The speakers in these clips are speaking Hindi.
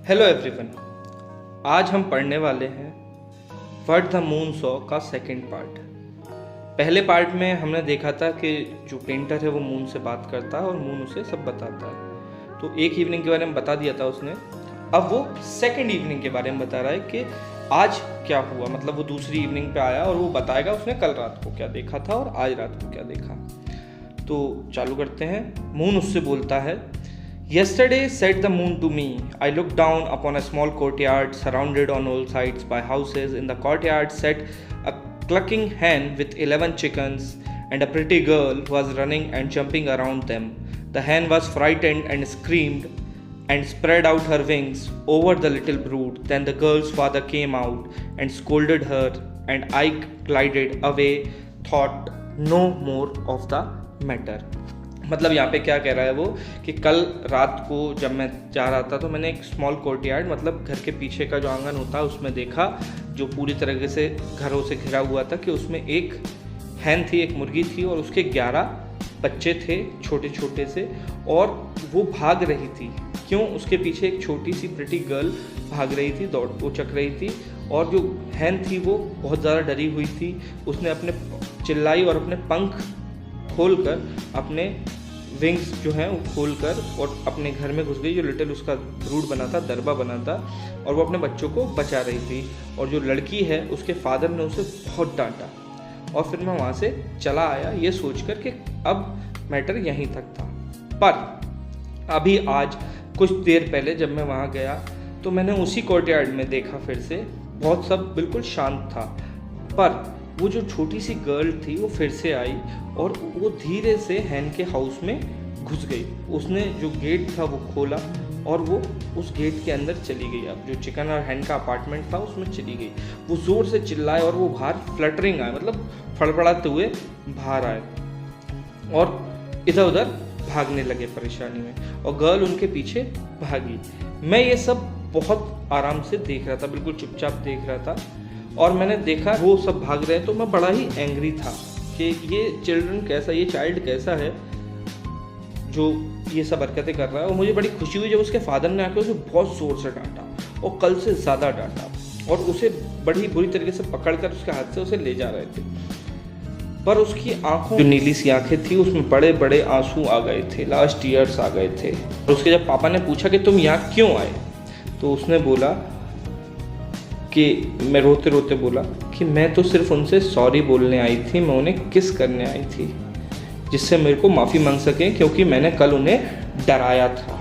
हेलो एवरीवन, आज हम पढ़ने वाले हैं व्हाट द मून सॉ का सेकंड पार्ट। पहले पार्ट में हमने देखा था कि जो पेंटर है वो मून से बात करता है और मून उसे सब बताता है। तो एक इवनिंग के बारे में बता दिया था उसने। अब वो सेकंड इवनिंग के बारे में बता रहा है कि आज क्या हुआ, मतलब वो दूसरी इवनिंग पे आया और वो बताएगा उसने कल रात को क्या देखा था और आज रात को क्या देखा। तो चालू करते हैं। मून उससे बोलता है, Yesterday, said the moon to me, I looked down upon a small courtyard surrounded on all sides by houses. In the courtyard sat a clucking hen with 11 chickens and a pretty girl who was running and jumping around them. The hen was frightened and screamed and spread out her wings over the little brood. Then the girl's father came out and scolded her, and I glided away, thought no more of the matter. मतलब यहाँ पे क्या कह रहा है वो कि कल रात को जब मैं जा रहा था तो मैंने एक स्मॉल कोर्टयार्ड, मतलब घर के पीछे का जो आंगन होता है उसमें देखा, जो पूरी तरीके से घरों से घिरा हुआ था, कि उसमें एक हैन थी, एक मुर्गी थी और उसके 11 बच्चे थे छोटे छोटे से, और वो भाग रही थी। क्यों? उसके पीछे एक छोटी सी प्रिटी गर्ल भाग रही थी, दौड़ उचक रही थी, और जो हैन थी वो बहुत ज़्यादा डरी हुई थी। उसने अपने चिल्लाई और अपने पंख खोलकर, अपने विंग्स जो हैं वो खोलकर और अपने घर में घुस गई, जो लिटिल उसका ब्रूड बना था, दरबा बना था, और वो अपने बच्चों को बचा रही थी। और जो लड़की है उसके फादर ने उसे बहुत डांटा, और फिर मैं वहाँ से चला आया ये सोचकर कि अब मैटर यहीं तक था। पर अभी आज कुछ देर पहले जब मैं वहाँ गया तो मैंने उसी कोर्टयार्ड में देखा, फिर से बहुत सब बिल्कुल शांत था, पर वो जो छोटी सी गर्ल थी वो फिर से आई और वो धीरे से हैन के हाउस में घुस गई। उसने जो गेट था वो खोला और वो उस गेट के अंदर चली गई। अब जो चिकन और हैन का अपार्टमेंट था उसमें चली गई। वो ज़ोर से चिल्लाए और वो बाहर फ्लटरिंग आए, मतलब फड़फड़ाते हुए बाहर आए और इधर उधर भागने लगे परेशानी में, और गर्ल उनके पीछे भागी। मैं ये सब बहुत आराम से देख रहा था, बिल्कुल चुपचाप देख रहा था, और मैंने देखा वो सब भाग रहे हैं तो मैं बड़ा ही एंग्री था कि ये चाइल्ड कैसा है जो ये सब हरकतें कर रहा है। और मुझे बड़ी खुशी हुई जब उसके फादर ने आकर उसे बहुत ज़ोर से डांटा, और कल से ज़्यादा डांटा, और उसे बड़ी बुरी तरीके से पकड़कर उसके हाथ से उसे ले जा रहे थे। पर उसकी आंखों, जो नीली सी आंखें थी, उसमें बड़े बड़े आंसू आ गए थे, लास्ट टीयर्स आ गए थे। और उसके जब पापा ने पूछा कि तुम यहाँ क्यों आए, तो उसने बोला कि मैं रोते रोते बोला कि मैं तो सिर्फ उनसे सॉरी बोलने आई थी, मैं उन्हें किस करने आई थी जिससे मेरे को माफ़ी मांग सकें, क्योंकि मैंने कल उन्हें डराया था,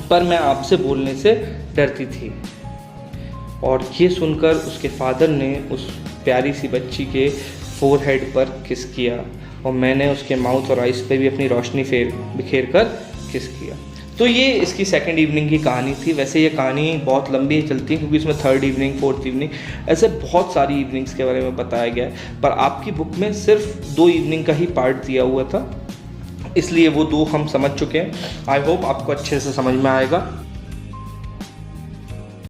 पर मैं आपसे बोलने से डरती थी। और ये सुनकर उसके फादर ने उस प्यारी सी बच्ची के फोरहेड पर किस किया, और मैंने उसके माउथ और आइज़ पे भी अपनी रोशनी बिखेर कर किस किया। तो ये इसकी सेकंड इवनिंग की कहानी थी। वैसे ये कहानी बहुत लंबी चलती है क्योंकि इसमें थर्ड इवनिंग, फोर्थ इवनिंग, ऐसे बहुत सारी इवनिंग्स के बारे में बताया गया है, पर आपकी बुक में सिर्फ 2 इवनिंग का ही पार्ट दिया हुआ था, इसलिए वो 2 हम समझ चुके हैं। आई होप आपको अच्छे से समझ में आएगा।